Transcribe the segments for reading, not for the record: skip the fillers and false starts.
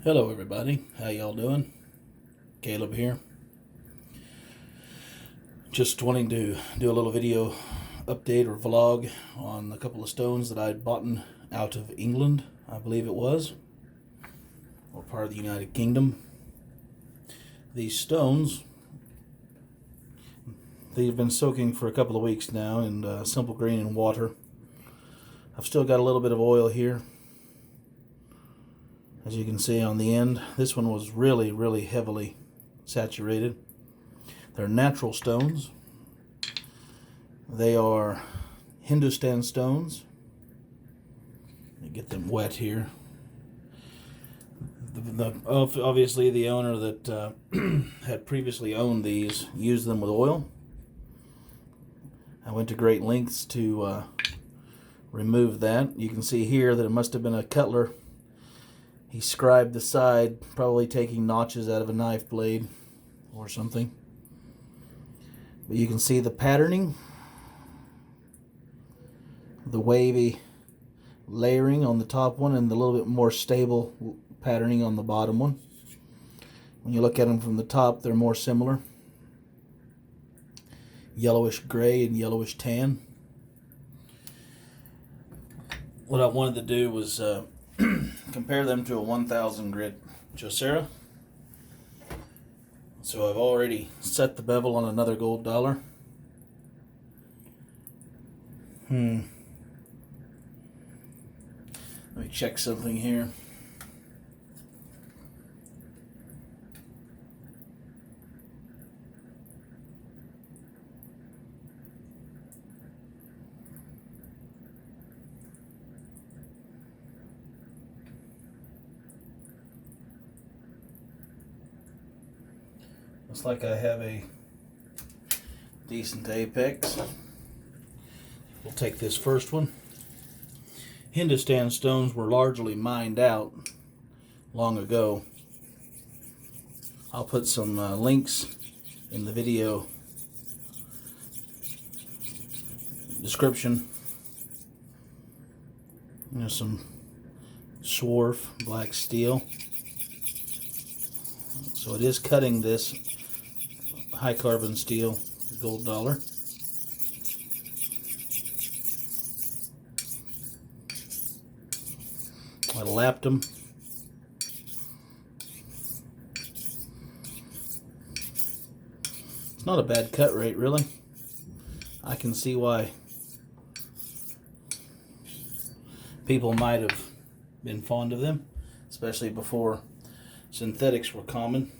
Hello everybody, how y'all doing? Caleb here. Just wanting to do a little video update or vlog on a couple of stones that I'd bought out of England, I believe it was, or part of the United Kingdom. These stones, they've been soaking for a couple of weeks now in simple green and water. I've still got a little bit of oil here, as you can see on the end. This one was really heavily saturated. They're natural stones. They are Hindostan stones. Let me get them wet here. Obviously the owner that had previously owned these used them with oil. I went to great lengths to remove that. You can see here that it must have been a cutler. He scribed the side, probably taking notches out of a knife blade or something. But you can see the patterning, the wavy layering on the top one, and the little bit more stable patterning on the bottom one. When you look at them from the top, they're more similar. Yellowish gray and yellowish tan. What I wanted to do was compare them to a 1000 grit Kyocera. So I've already set the bevel on another gold dollar. Let me check something here. Looks like I have a decent apex. We'll take this first one. Hindostan stones were largely mined out long ago. I'll put some links in the video description. There's some swarf black steel. So it is cutting this high carbon steel gold dollar. I lapped them. It's not a bad cut rate, really. I can see why people might have been fond of them, especially before synthetics were common.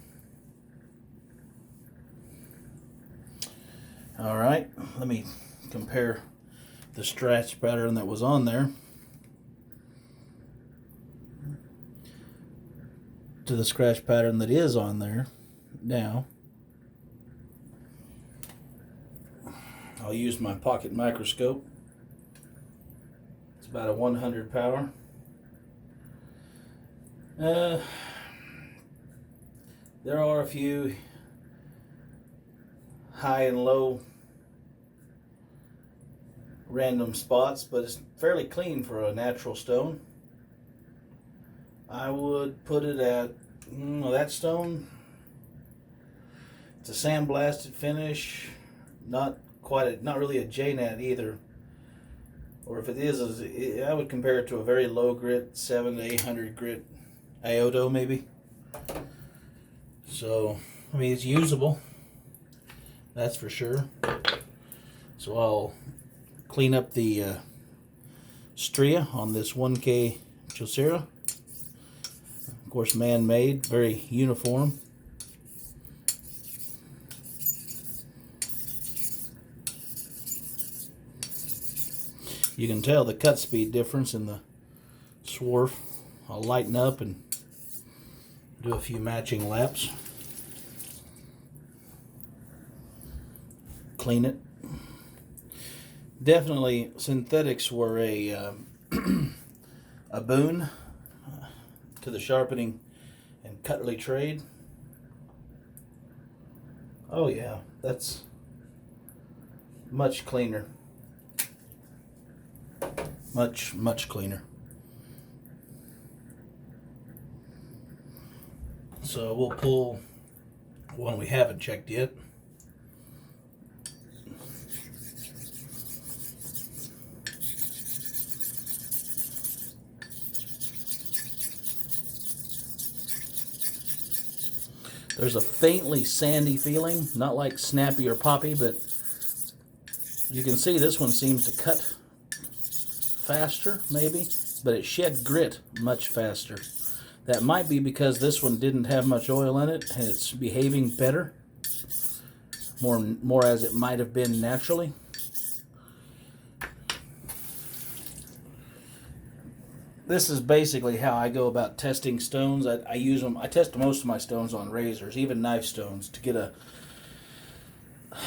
Alright, let me compare the scratch pattern that was on there to the scratch pattern that is on there now. I'll use my pocket microscope. It's about a 100 power. There are a few high and low random spots, but it's fairly clean for a natural stone. I would put it at that stone. It's a sandblasted finish, not really a JNat either. Or if it is, I would compare it to a very low grit 700 to 800 grit Iodo maybe. So I mean, it's usable, that's for sure. So I'll clean up the stria on this 1K Kyocera. Of course, man-made, very uniform. You can tell the cut speed difference in the swarf. I'll lighten up and do a few matching laps. Clean it. Definitely synthetics were a boon to the sharpening and cutlery trade. Oh yeah, that's much cleaner. Much cleaner. So we'll pull one we haven't checked yet. There's a faintly sandy feeling, not like snappy or poppy, but you can see this one seems to cut faster, maybe, but it shed grit much faster. That might be because this one didn't have much oil in it and it's behaving better, more as it might have been naturally. This is basically how I go about testing stones. I use them. I test most of my stones on razors, even knife stones, to get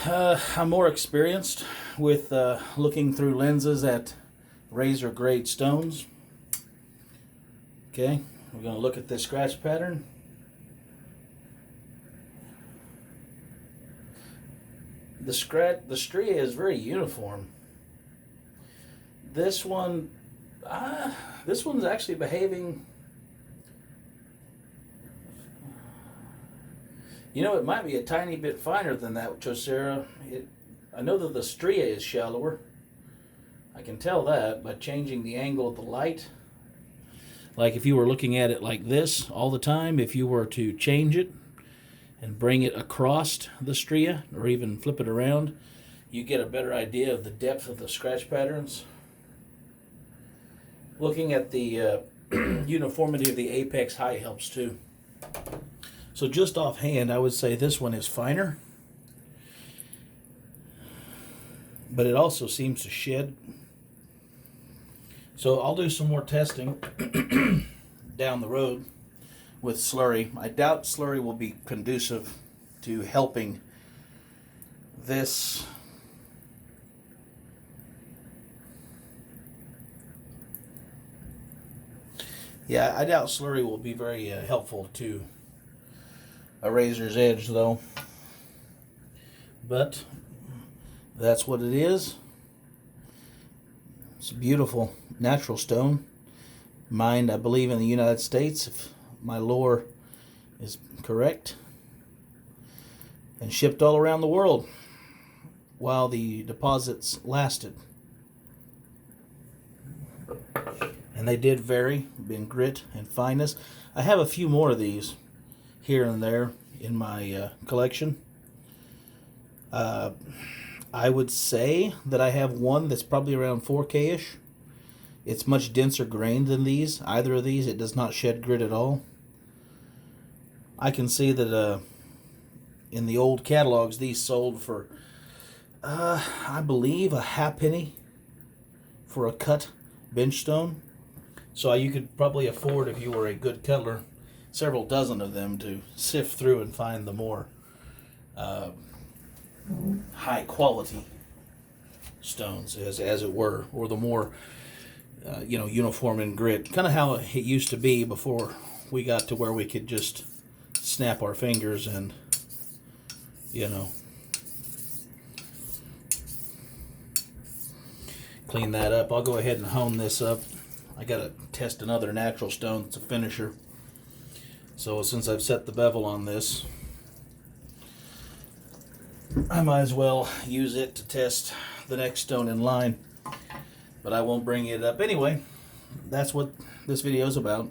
I'm more experienced with looking through lenses at razor grade stones. Okay, we're going to look at this scratch pattern. The stria is very uniform. This one's actually behaving. You know, it might be a tiny bit finer than that Chaucera. I know that the stria is shallower. I can tell that by changing the angle of the light. Like if you were looking at it like this all the time, if you were to change it and bring it across the stria or even flip it around, you get a better idea of the depth of the scratch patterns. Looking at the uniformity of the apex height helps too. So just offhand, I would say this one is finer, but it also seems to shed. So I'll do some more testing down the road with slurry. I doubt slurry will be conducive to helping this I doubt slurry will be very helpful to a razor's edge, though. But that's what it is. It's a beautiful natural stone. Mined, I believe, in the United States, if my lore is correct. And shipped all around the world while the deposits lasted. And they did vary in grit and fineness. I have a few more of these here and there in my collection. I would say that I have one that's probably around 4K-ish. It's much denser grained than these. Either of these, it does not shed grit at all. I can see that in the old catalogs, these sold for, I believe, a halfpenny for a cut bench stone. So you could probably afford, if you were a good cutler, several dozen of them to sift through and find the more high quality stones, as it were, or the more uniform in grit, kind of how it used to be before we got to where we could just snap our fingers and clean that up. I'll go ahead and hone this up. I gotta test another natural stone that's a finisher. So since I've set the bevel on this, I might as well use it to test the next stone in line. But I won't bring it up. Anyway, that's what this video is about.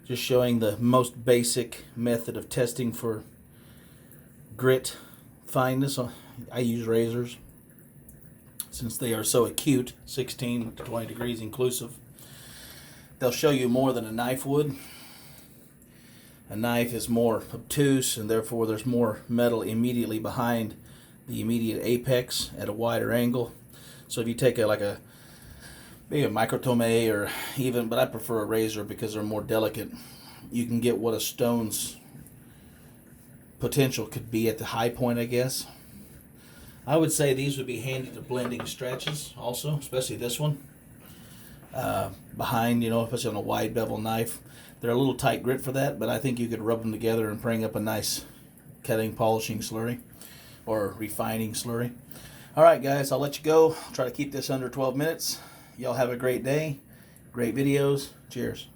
Just showing the most basic method of testing for grit fineness. I use razors since they are so acute, 16 to 20 degrees inclusive. They'll show you more than a knife would. A knife is more obtuse, and therefore there's more metal immediately behind the immediate apex at a wider angle. So if you take maybe a microtome, or even, but I prefer a razor because they're more delicate, you can get what a stone's potential could be at the high point, I guess. I would say these would be handy to blending stretches also, especially this one. Behind, especially on a wide bevel knife. They're a little tight grit for that, but I think you could rub them together and bring up a nice cutting, polishing slurry, or refining slurry. Alright guys, I'll let you go. I'll try to keep this under 12 minutes. Y'all have a great day. Great videos. Cheers.